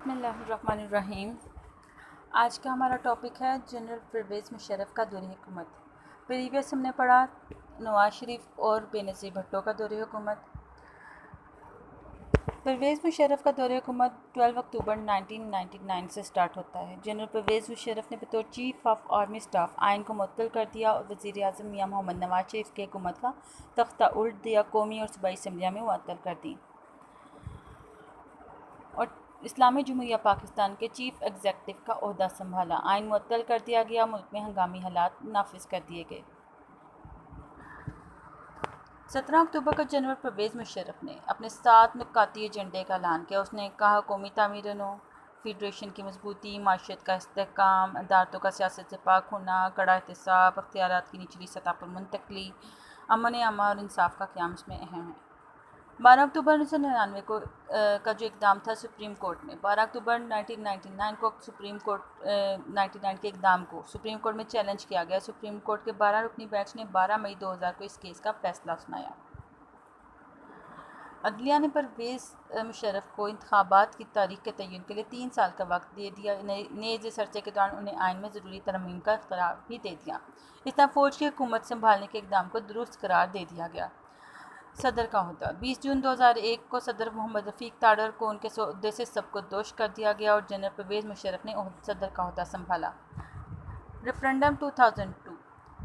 بسم اللہ الرحمن الرحیم۔ آج کا ہمارا ٹاپک ہے جنرل پرویز مشرف کا دور حکومت۔ پریویس ہم نے پڑھا نواز شریف اور بے نظیر بھٹو کا دور حکومت۔ پرویز مشرف کا دور حکومت 12 اکتوبر 1999 سے سٹارٹ ہوتا ہے۔ جنرل پرویز مشرف نے بطور چیف آف آرمی سٹاف آئین کو معطل کر دیا اور وزیر اعظم میاں محمد نواز شریف کی حکومت کا تختہ الٹ دیا، قومی اور صوبائی اسمبلیاں میں معطل کر دیں اور اسلامی جمہوریہ پاکستان کے چیف ایگزیکٹو کا عہدہ سنبھالا۔ آئین معطل کر دیا گیا، ملک میں ہنگامی حالات نافذ کر دیے گئے۔ 17 اکتوبر کو جنرل پرویز مشرف نے اپنے 7 نکاتی ایجنڈے کا اعلان کیا۔ اس نے کہا قومی تعمیر نو، فیڈریشن کی مضبوطی، معیشت کا استحکام، عدالتوں کا سیاست سے پاک ہونا، کڑا احتساب، اختیارات کی نچلی سطح پر منتقلی، امن عامہ اور انصاف کا قیام اس میں اہم ہے۔ 12 اکتوبر 1999 کا جو اقدام تھا سپریم کورٹ نے 12 اکتوبر 1999 کو سپریم کورٹ 99 کے اقدام کو سپریم کورٹ میں چیلنج کیا گیا۔ سپریم کورٹ کے 12 رکنی بینچ نے 12 مئی 2000 کو اس کیس کا فیصلہ سنایا۔ عدلیہ نے پرویز مشرف کو انتخابات کی تاریخ کے تعین کے لیے 3 سال کا وقت دے دیا۔ نئے اس عرصے کے دوران انہیں آئین میں ضروری ترمیم کا اختیار بھی دے دیا۔ اس طرح فوج کی حکومت سنبھالنے کے اقدام کو درست قرار دے دیا گیا۔ صدر کا عہدہ 20 جون 2001 کو صدر محمد رفیق تاڑر کو ان کے عہدے سے سبکدوش کر دیا گیا اور جنرل پرویز مشرف نے صدر کا عہدہ سنبھالا۔ ریفرنڈم 2002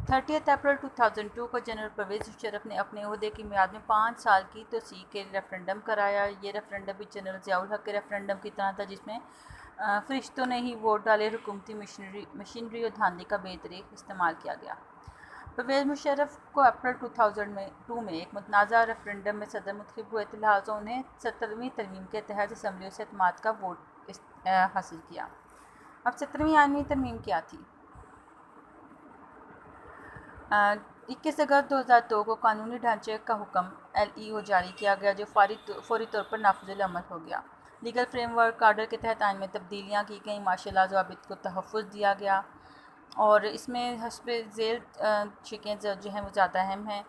30 اپریل 2002 کو جنرل پرویز مشرف نے اپنے عہدے کی میعاد میں 5 سال کی توسیع کے ریفرنڈم کرایا۔ یہ ریفرنڈم بھی جنرل ضیاء الحق کے ریفرنڈم کی طرح تھا جس میں فرشتوں نے ہی ووٹ ڈالے۔ حکومتی مشینری اور دھاندلی کا بے دریغ استعمال کیا گیا۔ پرویز مشرف کو اپریل 2002 میں ایک متنازع ریفرنڈم میں صدر منتخب ہوئے تھے، لہٰذا انہیں 17ویں ترمیم کے تحت اسمبلیوں سے اعتماد کا ووٹ حاصل کیا۔ اب 17ویں آئینی ترمیم کیا تھی؟ 21 اگست 2002 کو قانونی ڈھانچے کا حکم LEO جاری کیا گیا جو فوری طور پر نافذ العمل ہو گیا۔ لیگل فریم ورک آرڈر کے تحت آئین میں تبدیلیاں کی گئیں، معاشی ضوابط کو تحفظ دیا گیا اور اس میں حسب ذیل شقیں جو ہیں وہ زیادہ اہم ہیں۔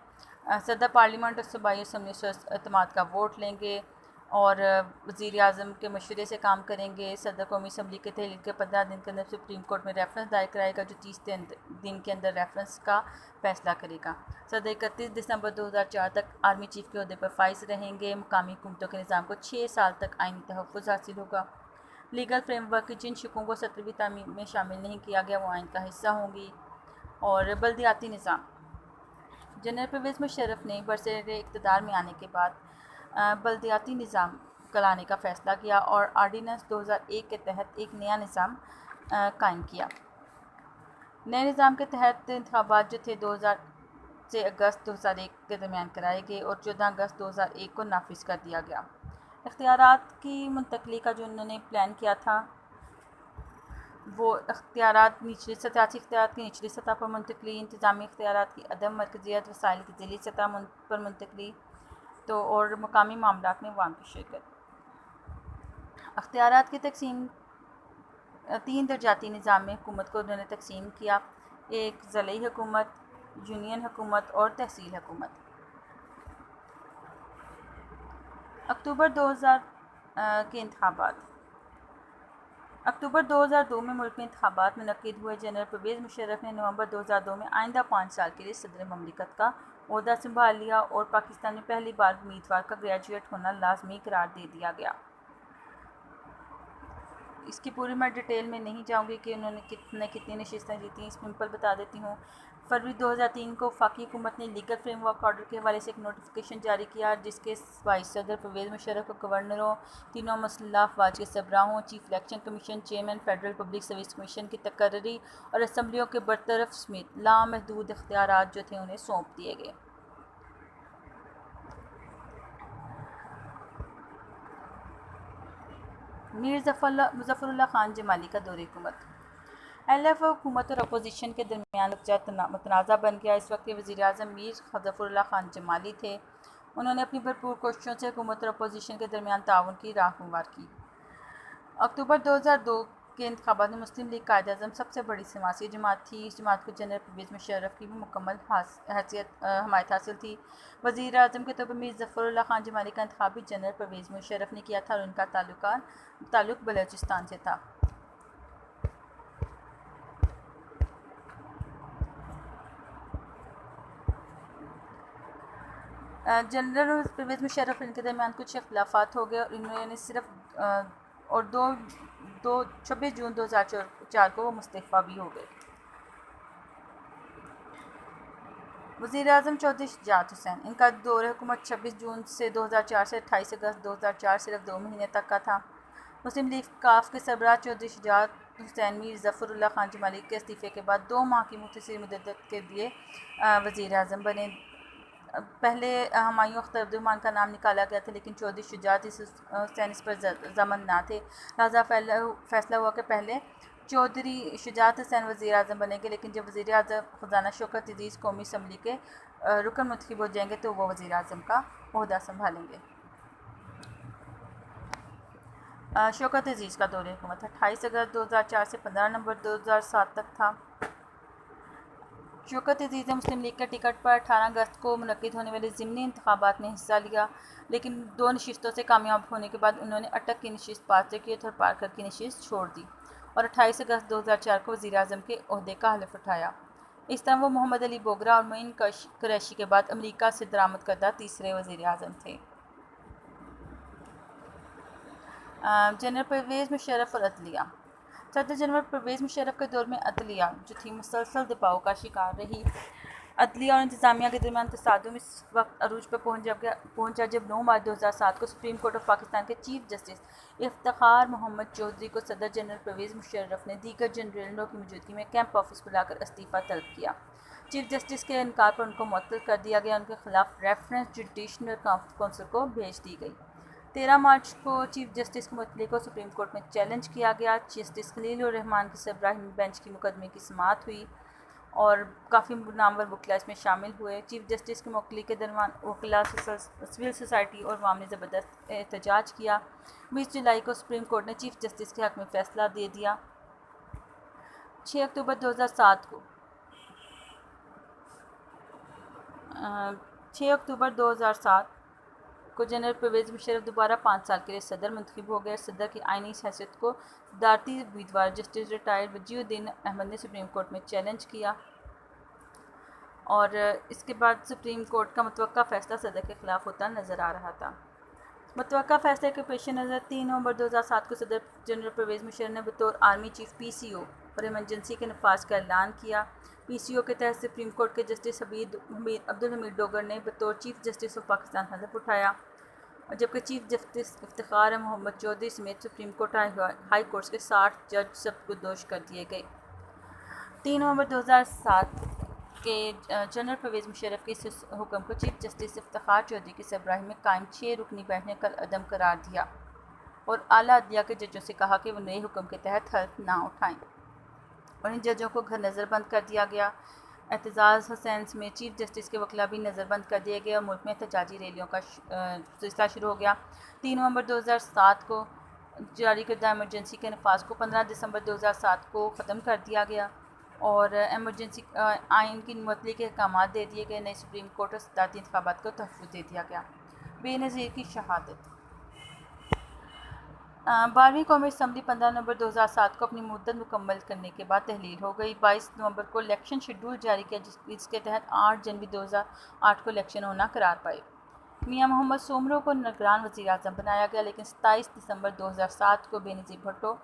صدر پارلیمنٹ اور صوبائی اسمبلی سے اعتماد کا ووٹ لیں گے اور وزیر اعظم کے مشورے سے کام کریں گے۔ صدر قومی اسمبلی کے تحلیل کے 15 دن کے اندر سپریم کورٹ میں ریفرنس دائر کرائے گا جو 30 دن کے اندر ریفرنس کا فیصلہ کرے گا۔ صدر 31 دسمبر 2004 تک آرمی چیف کے عہدے پر فائز رہیں گے۔ مقامی حکومتوں کے نظام کو 6 سال تک آئینی تحفظ حاصل ہوگا۔ لیگل فریم ورک کی جن شقوں کو 17ویں ترمیم میں شامل نہیں کیا گیا وہ آئین کا حصہ ہوں گی۔ اور بلدیاتی نظام جنرل پرویز مشرف نے برسر اقتدار میں آنے کے بعد بلدیاتی نظام لانے کا فیصلہ کیا اور آرڈیننس 2001 کے تحت ایک نیا نظام قائم کیا۔ نئے نظام کے تحت انتخابات جو تھے 2000 سے اگست 2001 کے درمیان کرائے گئے اور 14 اگست 2001 کو نافذ کر دیا گیا۔ اختیارات کی منتقلی کا جو انہوں نے پلان کیا تھا وہ سیاسی اختیارات کی نچلی سطح پر منتقلی، انتظامی اختیارات کی عدم مرکزیت، وسائل کی ذیلی سطح پر منتقلی اور مقامی معاملات میں عوام کی شرکت۔ اختیارات کی تقسیم 3 درجاتی نظام میں حکومت کو انہوں نے تقسیم کیا، ایک ضلعی حکومت، یونین حکومت اور تحصیل حکومت۔ اکتوبر 2000 کے انتخابات اکتوبر 2002 میں ملک میں انتخابات منعقد ہوئے۔ جنرل پرویز مشرف نے نومبر 2002 میں آئندہ 5 سال کے لیے صدر مملکت کا عہدہ سنبھال لیا اور پاکستان میں پہلی بار امیدوار کا گریجویٹ ہونا لازمی قرار دے دیا گیا۔ اس کی پوری میں ڈیٹیل میں نہیں جاؤں گی کہ انہوں نے کتنی نشستیں جیتیں، سمپل بتا دیتی ہوں۔ فروری 2003 کو وفاقی حکومت نے لیگل فریم ورک آرڈر کے حوالے سے ایک نوٹیفیکیشن جاری کیا جس کے وائس صدر پرویز مشرف کو گورنروں، تینوں مسلح افواج کے سربراہوں، chief election commission chairman, federal public service commission کی تقرری اور اسمبلیوں کے برطرف سمیت لامحدود اختیارات جو تھے انہیں سونپ دیے گئے۔ میر ظفر اللہ خان جمالی کا دور حکومت LF حکومت اور اپوزیشن کے درمیان متنازع بن گیا۔ اس وقت کے وزیر اعظم میر ظفر اللہ خان جمالی تھے۔ انہوں نے اپنی بھرپور کوششوں سے حکومت اور اپوزیشن کے درمیان تعاون کی راہ ہموار کی۔ اکتوبر 2002 کے انتخابات میں مسلم لیگ قائد اعظم سب سے بڑی سیاسی جماعت تھی۔ اس جماعت کو جنرل پرویز مشرف کی بھی مکمل حمایت حاصل تھی۔ وزیر اعظم کے طور پر میر ظفر اللہ خان جمالی کا انتخاب بھی جنرل پرویز مشرف نے کیا تھا اور ان کا تعلق بلوچستان سے تھا۔ جنرل پرویز مشرف اور ان کے درمیان کچھ اختلافات ہو گئے اور انہوں نے صرف اور 26 جون 2004 کو وہ مستعفی بھی ہو گئے۔ وزیر اعظم چودھری شجاعت حسین، ان کا دور حکومت 26 جون سے 2004 سے 28 اگست 2004 صرف 2 مہینے تک کا تھا۔ مسلم لیگ کاف کے سربراہ چودھری شجاعت حسین میر ظفر اللہ خان جمالی کے استعفے کے بعد 2 ماہ کی مختصر مدت کے لیے وزیر اعظم بنے۔ پہلے ہمایوں اختر عبدالرحمن کا نام نکالا گیا تھا، لیکن چودھری شجاعت حسین اس پر ضامن نہ تھے، لہٰذا فیصلہ ہوا کہ پہلے چودھری شجاعت حسین وزیر اعظم بنیں گے، لیکن جب وزیر اعظم خزانہ شوکت عزیز قومی اسمبلی کے رکن منتخب ہو جائیں گے تو وہ وزیر اعظم کا عہدہ سنبھالیں گے۔ شوکت عزیز کا دور حکومت 28 اگست 2004 سے 15 نومبر 2007 تک تھا۔ شوکت عزیز نے مسلم لیگ کے ٹکٹ پر 18 اگست کو منعقد ہونے والے ضمنی انتخابات میں حصہ لیا، لیکن 2 نشستوں سے کامیاب ہونے کے بعد انہوں نے اٹک کی نشست پارکر اور پارکر کی نشست چھوڑ دی اور 28 اگست 2004 کو وزیر اعظم کے عہدے کا حلف اٹھایا۔ اس طرح وہ محمد علی بوگرا اور معین قریشی کے بعد امریکہ سے درآمد کردہ تیسرے وزیر اعظم تھے۔ جنرل پرویز مشرف اور عدلیہ۔ صدر جنرل پرویز مشرف کے دور میں عدلیہ جو تھی مسلسل دباؤ کا شکار رہی۔ عدلیہ اور انتظامیہ کے درمیان تصادم اس وقت عروج پر پہنچا جب 9 مارچ 2007 کو سپریم کورٹ آف پاکستان کے چیف جسٹس افتخار محمد چودھری کو صدر جنرل پرویز مشرف نے دیگر جنرلوں کی موجودگی میں کیمپ آفس بلا کر استعفیٰ طلب کیا۔ چیف جسٹس کے انکار پر ان کو معطل کر دیا گیا، ان کے خلاف ریفرنس جوڈیشنل کونسل کو بھیج دی گئی۔ 13 مارچ کو چیف جسٹس کی معطلی کو سپریم کورٹ میں چیلنج کیا گیا۔ جسٹس خلیل الرحمان کی سربراہی میں بینچ کی مقدمے کی سماعت ہوئی اور کافی نامور وکلاء اس میں شامل ہوئے۔ چیف جسٹس کی معطلی کے دوران وکلاء، سول سوسائٹی اور عوام نے زبردست احتجاج کیا۔ 20 جولائی کو سپریم کورٹ نے چیف جسٹس کے حق میں فیصلہ دے دیا۔ 6 اکتوبر 2007 کو جنرل پرویز مشرف دوبارہ 5 سال کے لیے صدر منتخب ہو گئے۔ صدر کی آئینی حیثیت کو صدارتی امیدوار جسٹس ریٹائرڈ وجیہ الدین احمد نے سپریم کورٹ میں چیلنج کیا اور اس کے بعد سپریم کورٹ کا متوقع فیصلہ صدر کے خلاف ہوتا نظر آ رہا تھا۔ متوقع فیصلے کے پیش نظر 3 نومبر 2007 کو صدر جنرل پرویز مشرف نے بطور آرمی چیف PCO اور ایمرجنسی کے نفاذ کا اعلان کیا۔ PCO کے تحت سپریم کورٹ کے جسٹس عبدالحمید ڈوگر نے بطور چیف جسٹس آف پاکستان حلف اٹھایا، جبکہ چیف جسٹس افتخار محمد چودھری سمیت سپریم کورٹ ہائی کورٹس کے 60 جج سبکدوش کر دیے گئے۔ 3 نومبر 2007 کے جنرل پرویز مشرف کے اس حکم کو چیف جسٹس افتخار چودھری کی سربراہی میں قائم 6 رکنی بینچ نے کل عدم قرار دیا اور اعلیٰ عدلیہ کے ججوں سے کہا کہ وہ نئے حکم کے تحت حلف نہ اٹھائیں اور ان ججوں کو گھر نظر بند کر دیا گیا۔ اعتزاز حسین سمیت چیف جسٹس کے وکلاء بھی نظر بند کر دیے گئے اور ملک میں احتجاجی ریلیوں کا سلسلہ شروع ہو گیا۔ 3 نومبر 2007 کو جاری کردہ ایمرجنسی کے نفاذ کو 15 دسمبر 2007 کو ختم کر دیا گیا اور ایمرجنسی آئین کی معطلی کے احکامات دے دیے گئے۔ نئے سپریم کورٹ اور صدارتی انتخابات کو تحفظ دے دیا گیا۔ بے نظیر کی شہادت۔ 12ویں قومی اسمبلی 15 نومبر 2007 کو اپنی مدت مکمل کرنے کے بعد تحلیل ہو گئی۔ 22 نومبر کو الیکشن شیڈول جاری کیا جس کے تحت 8 جنوری 2008 کو الیکشن ہونا قرار پائے۔ میاں محمد سومرو کو نگران وزیر اعظم بنایا گیا، لیکن 27 دسمبر 2007 کو بے نظیر بھٹو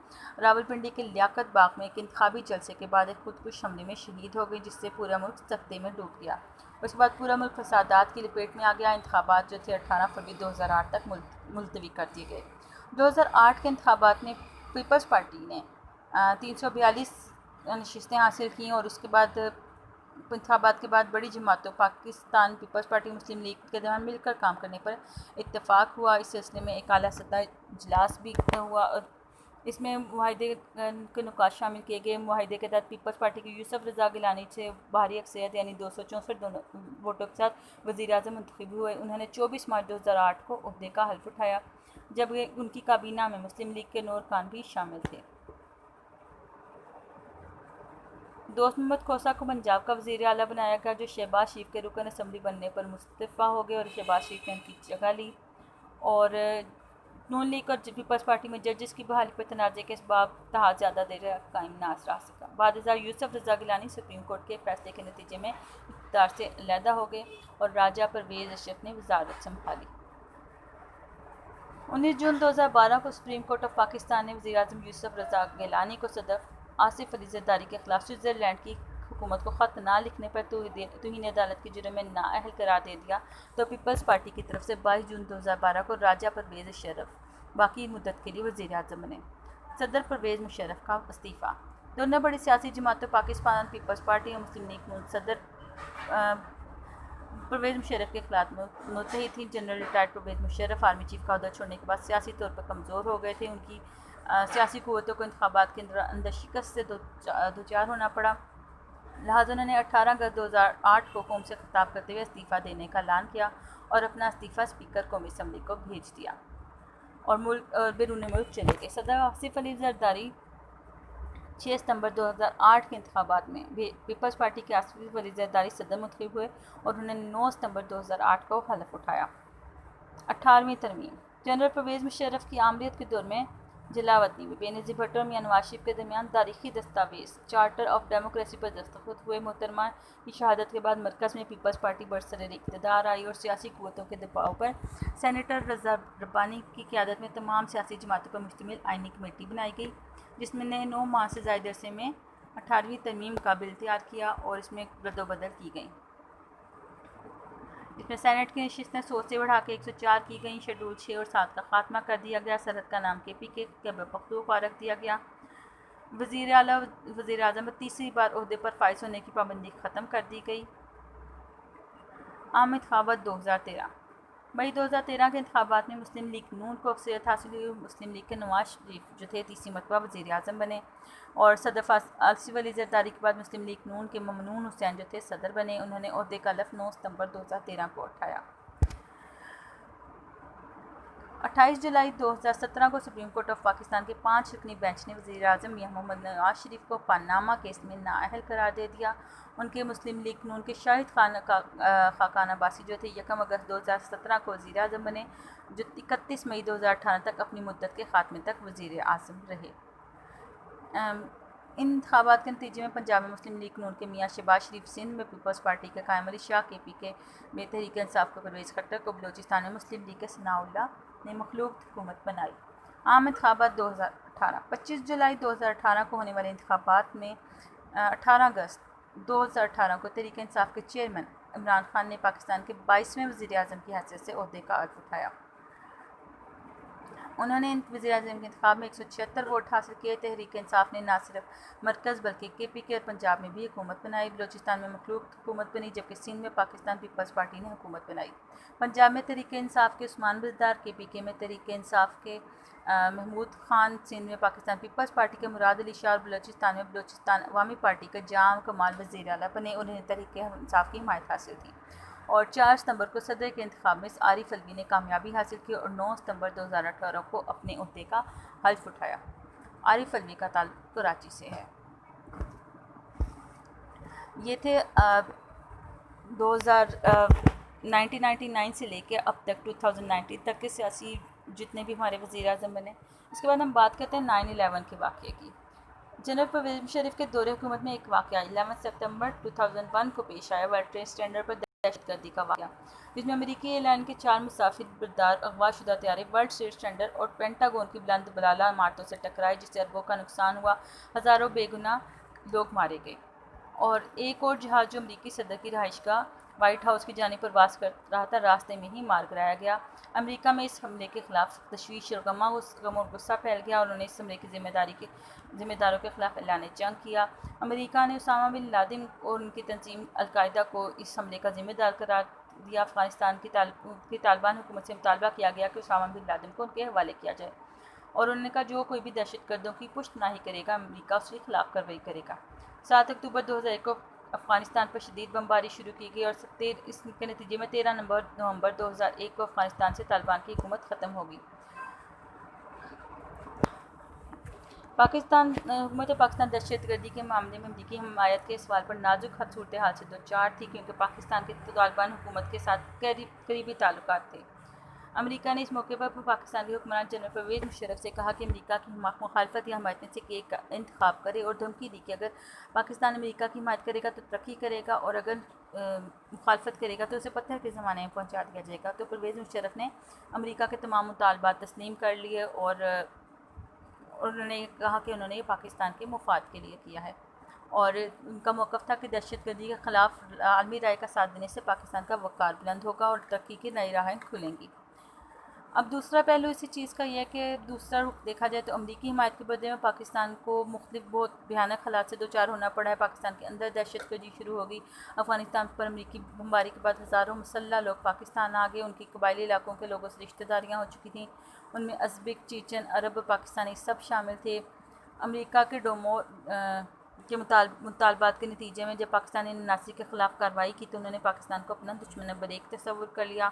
راولپنڈی کے لیاقت باغ میں ایک انتخابی جلسے کے بعد ایک خودکش حملے میں شہید ہو گئی، جس سے پورا ملک سکتے میں ڈوب گیا۔ اس کے بعد پورا ملک فسادات کی لپیٹ میں آ گیا۔ انتخابات جو تھے 18 فروری 2008 تک ملتوی کر دیے گئے۔ 2008 کے انتخابات میں پیپلز پارٹی نے 342 نشستیں حاصل کیں اور اس کے بعد انتخابات کے بعد بڑی جماعتوں پاکستان پیپلز پارٹی مسلم لیگ کے درمیان مل کر کام کرنے پر اتفاق ہوا۔ اس سلسلے میں ایک اعلیٰ سطح اجلاس بھی ہوا اور اس میں معاہدے کے نکات شامل کیے گئے۔ معاہدے کے تحت پیپلز پارٹی کے یوسف رضا گیلانی سے بھاری اکثریت یعنی 264 ووٹوں کے ساتھ وزیر اعظم منتخب ہوئے۔ انہوں نے 24 مارچ 2008 کو عہدے کا حلف اٹھایا، جب ان کی کابینہ میں مسلم لیگ کے نور خان بھی شامل تھے۔ دوست محمد کھوسا کو پنجاب کا وزیر اعلیٰ بنایا گیا، جو شہباز شریف کے رکن اسمبلی بننے پر مستعفی ہو گئے اور شہباز شریف نے ان کی جگہ لی۔ اور نون لیگ اور پیپلز پارٹی میں ججز کی بحالی پر تنازع کے اسباب اتحاد زیادہ دیر قائم نہ رہ سکا۔ بعد ازاں یوسف رضا گیلانی سپریم کورٹ کے فیصلے کے نتیجے میں اقتدار سے علیحدہ ہو گئے اور راجہ پرویز اشرف نے وزارت سنبھالی۔ 19 جون 2012 کو سپریم کورٹ آف پاکستان نے وزیراعظم یوسف رضا گیلانی کو صدر آصف علی زرداری کے خلاف سوئٹزرلینڈ کی حکومت کو خط نہ لکھنے پر توہین عدالت کے جرم میں نااہل قرار دے دیا، تو پیپلز پارٹی کی طرف سے 22 جون 2012 کو راجہ پرویز اشرف باقی مدت کے لیے وزیر اعظم بنے۔ صدر پرویز مشرف کا استعفیٰ۔ دونوں بڑی سیاسی جماعتوں پاکستان پیپلز پارٹی اور مسلم لیگ نون صدر پرویز مشرف کے خلاف متحد تھیں۔ General retired Pervez Musharraf army chief کا عہدہ چھوڑنے کے بعد سیاسی طور پر کمزور ہو گئے تھے۔ ان کی سیاسی قوتوں کو انتخابات کے اندر شکست سے دوچار ہونا پڑا، لہٰذا انہوں نے 18 اگست 2008 کو قوم سے خطاب کرتے ہوئے استعفیٰ دینے کا اعلان کیا اور اپنا استعفیٰ اسپیکر قومی اسمبلی کو بھیج دیا اور بیرون ملک چلے گئے۔ صدر آصف علی زرداری 6 ستمبر 2008 کے انتخابات میں پیپلز پارٹی کے آصف علی زرداری صدر منتخب ہوئے اور انہوں نے 9 ستمبر 2008 کو حلف اٹھایا۔ 18ویں ترمیم۔ جنرل پرویز مشرف کی آمریت کے دور میں جلاوطنی میں بینظیر بھٹو اور میاں نواز شریف کے درمیان تاریخی دستاویز چارٹر آف ڈیموکریسی پر دستخط ہوئے۔ محترمہ کی شہادت کے بعد مرکز میں پیپلز پارٹی برسر اقتدار آئی اور سیاسی قوتوں کے دباؤ پر سینیٹر رضا ربانی کی قیادت میں تمام سیاسی جماعتوں پر مشتمل آئینی کمیٹی بنائی گئی، جس نے 9 ماہ سے زائد عرصے میں 18ویں ترمیم کا بل تیار کیا اور اس میں رد و بدل کی گئیں۔ اس میں سینیٹ کی نشستیں 100 سے بڑھا کے 104 کی گئیں۔ شیڈول 6 اور 7 کا خاتمہ کر دیا گیا۔ سرحد کا نام KPK خیبر پختونخوا رکھ دیا گیا۔ وزیر اعلیٰ وزیر اعظم پر تیسری بار عہدے پر فائز ہونے کی پابندی ختم کر دی گئی۔ عام انتخابات 2013۔ مئی 2013 کے انتخابات میں مسلم لیگ نون کو اکثریت حاصل ہوئی۔ مسلم لیگ کے نواز شریف جو تھے تیسری مرتبہ وزیر اعظم بنے اور صدر آصف علی زرداری کے بعد مسلم لیگ نون کے ممنون حسین جو تھے صدر بنے۔ انہوں نے عہدے کا حلف 9 ستمبر 2013 کو اٹھایا۔ 28 جولائی 2017 کو سپریم کورٹ آف پاکستان کے 5 رکنی بینچ نے وزیر اعظم میاں محمد نواز شریف کو پاناما کیس میں نااہل قرار دے دیا۔ ان کے مسلم لیگ نون کے شاہد خاقان عباسی جو تھے 1 اگست 2017 کو وزیر اعظم بنے، جو 31 مئی 2018 تک اپنی مدت کے خاتمے تک وزیر اعظم رہے۔ ان انتخابات کے نتیجے میں پنجاب میں مسلم لیگ نون کے میاں شہباز شریف، سندھ میں پیپلز پارٹی کے قائم علی شاہ، KPK میں تحریک انصاف کے پرویز خٹک کو، بلوچستان میں مسلم لیگ کے ثناء اللہ نے مخلوط حکومت بنائی۔ عام انتخابات 2018۔ 25 جولائی 2018 کو ہونے والے انتخابات میں 18 اگست 2018 کو تحریک انصاف کے چیئرمین عمران خان نے پاکستان کے 22ویں وزیر اعظم کی حیثیت سے عہدے کا حلف اٹھایا۔ انہوں نے وزیر اعظم کے انتخاب میں 176 ووٹ حاصل کیے۔ تحریک انصاف نے نہ صرف مرکز بلکہ KPK اور پنجاب میں بھی حکومت بنائی۔ بلوچستان میں مخلوط حکومت بنی، جبکہ سندھ میں پاکستان پیپلز پارٹی نے حکومت بنائی۔ پنجاب میں تحریک انصاف کے عثمان بزدار، KPK میں تحریک انصاف کے محمود خان، سندھ میں پاکستان پیپلز پارٹی کے مراد علی شاہ اور بلوچستان میں بلوچستان عوامی پارٹی کے جام کمال وزیر اعلیٰ بنے۔ انہیں تحریک انصاف کی حمایت حاصل تھی اور 4 ستمبر کو صدر کے انتخاب میں عارف علوی نے کامیابی حاصل کی اور 9 ستمبر 2018 کو اپنے عہدے کا حلف اٹھایا۔ عارف علوی کا تعلق کراچی سے ہے۔ یہ تھے 1999 سے لے کے اب تک 2019 تک کے سیاسی جتنے بھی ہمارے وزیر اعظم بنے۔ اس کے بعد ہم بات کرتے ہیں 9/11 کے واقعے کی۔ جنرل پرویز مشرف کے دور حکومت میں ایک واقعہ 11 ستمبر 2001 کو پیش آیا، ورلڈ ٹریڈ سینٹر پر دہشت گردی کا واقعہ، جس میں امریکی ایئر لائن کے 4 مسافر بردار اغوا شدہ طیارے ورلڈ ٹریڈ سینٹر اور پینٹاگون کی بلند بالادہ عمارتوں سے ٹکرائے، جس سے اربوں کا نقصان ہوا، ہزاروں بے گناہ لوگ مارے گئے۔ اور ایک اور جہاز جو امریکی صدر کی رہائش گاہ وائٹ ہاؤس کی جانب پرواز کر رہا تھا، راستے میں ہی مار گرایا گیا۔ امریکہ میں اس حملے کے خلاف تشویش اور غم اور غصہ پھیل گیا اور انہوں نے اس حملے کی ذمہ داروں کے خلاف اعلان جنگ کیا۔ امریکہ نے اسامہ بن لادن اور ان کی تنظیم القاعدہ کو اس حملے کا ذمہ دار قرار دیا۔ افغانستان کی طالبان حکومت سے مطالبہ کیا گیا کہ اسامہ بن لادن کو ان کے حوالے کیا جائے، اور انہوں نے کہا جو کوئی بھی دہشت گردوں کی پشت ناہی کرے گا، امریکہ اس کے خلاف کارروائی کرے گا۔ 7 اکتوبر 2001 کو افغانستان پر شدید بمباری شروع کی گئی اور اس کے نتیجے میں 13 نومبر 2001 کو افغانستان سے طالبان کی حکومت ختم ہوگی۔ حکومت پاکستان دہشت گردی کے معاملے میں امریکی حمایت کے سوال پر نازک صورتحال سے دوچار تھی، کیونکہ پاکستان کے طالبان حکومت کے ساتھ قریبی تعلقات تھے۔ امریکہ نے اس موقع پر پاکستان کے حکمران جنرل پرویز مشرف سے کہا کہ امریکہ کی مخالفت یا حمایت میں سے ایک کا انتخاب کرے، اور دھمکی دی کہ اگر پاکستان امریکہ کی حمایت کرے گا تو ترقی کرے گا، اور اگر مخالفت کرے گا تو اسے پتھر کے زمانے میں پہنچا دیا جائے گا۔ تو پرویز مشرف نے امریکہ کے تمام مطالبات تسلیم کر لیے، اور انہوں نے کہا کہ انہوں نے یہ پاکستان کے مفاد کے لیے کیا ہے، اور ان کا موقف تھا کہ دہشت گردی کے خلاف عالمی رائے کا ساتھ دینے سے پاکستان کا وقار بلند ہوگا اور ترقی کی نئی راہیں کھلیں گی۔ اب دوسرا پہلو اسی چیز کا یہ ہے کہ دوسرا رخ دیکھا جائے تو امریکی حمایت کے بدلے میں پاکستان کو مختلف بہت بھیانک حالات سے دوچار ہونا پڑا ہے۔ پاکستان کے اندر دہشت گردی شروع ہو گئی۔ افغانستان پر امریکی بمباری کے بعد ہزاروں مسلح لوگ پاکستان آ گئے، ان کی قبائلی علاقوں کے لوگوں سے رشتہ داریاں ہو چکی تھیں، ان میں ازبک، چیچن، عرب، پاکستانی سب شامل تھے۔ امریکہ کے ڈومو کے مطالبات کے نتیجے میں جب پاکستانی نے ناصری کے خلاف کارروائی کی تو انہوں نے پاکستان کو اپنا دشمن نمبر 1 تصور کر لیا۔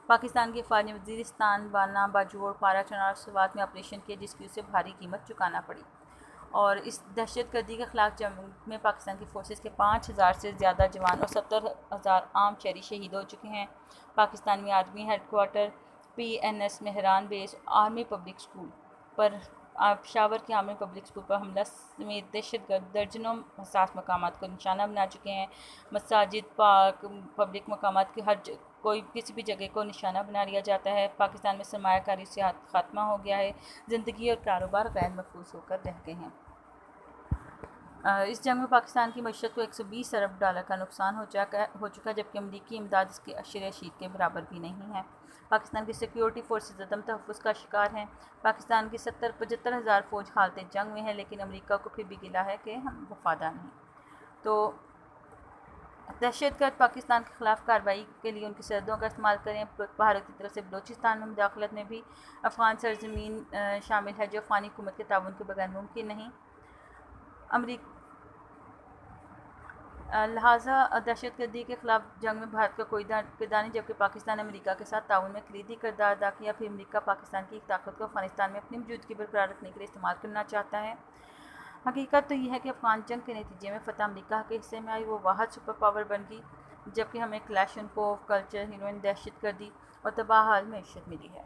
پاکستان کی فوج نے وزیرستان، بانا، باجوڑ، پارا، چنار اور سوات میں آپریشن کیے، جس کی اسے بھاری قیمت چکانا پڑی، اور اس دہشت گردی کے خلاف جنگ میں پاکستان کی فورسز کے 5,000 سے زیادہ جوان اور 70,000 عام شہری شہید ہو چکے ہیں۔ پاکستان میں army headquarter, PNS Mehran base, army public school پر پشاور کے آرمی پبلک اسکول پر حملہ سمیت دہشت گرد درجنوں حساس مقامات کو نشانہ بنا چکے ہیں۔ مساجد، پارک، پبلک مقامات کی کسی بھی جگہ کو نشانہ بنا لیا جاتا ہے۔ پاکستان میں سرمایہ کاری سے خاتمہ ہو گیا ہے، زندگی اور کاروبار غیر محفوظ ہو کر رہ گئے ہیں۔ اس جنگ میں پاکستان کی معیشت کو $120 ارب کا نقصان ہو چکا، جبکہ امریکی امداد اس کے عشر اشیر کے برابر بھی نہیں ہے۔ پاکستان کی سیکیورٹی فورسز عدم تحفظ کا شکار ہیں۔ پاکستان کی 75,000 فوج حالت جنگ میں ہے، لیکن امریکہ کو پھر بھی گلہ ہے کہ ہم وفادار نہیں۔ تو دہشت گرد پاکستان کے خلاف کارروائی کے لیے ان کی سرحدوں کا استعمال کریں۔ بھارت کی طرف سے بلوچستان میں مداخلت میں بھی افغان سرزمین شامل ہے، جو افغانی حکومت کے تعاون کے بغیر ممکن نہیں۔ لہٰذا دہشت گردی کے خلاف جنگ میں بھارت کا کوئی کردار نہیں، جبکہ پاکستان نے امریکہ کے ساتھ تعاون میں کلیدی کردار ادا کیا۔ پھر امریکہ پاکستان کی طاقت کو افغانستان میں اپنی موجودگی برقرار رکھنے کے لیے استعمال کرنا چاہتا ہے۔ حقیقت تو یہ ہے کہ افغان جنگ کے نتیجے میں فتح امریکہ کے حصے میں آئی، وہ واحد سپر پاور بن گئی، جبکہ ہمیں کلیشنکوف، کلچر، ہیروئن، دہشت گردی اور تباہ حال معیشت ملی ہے۔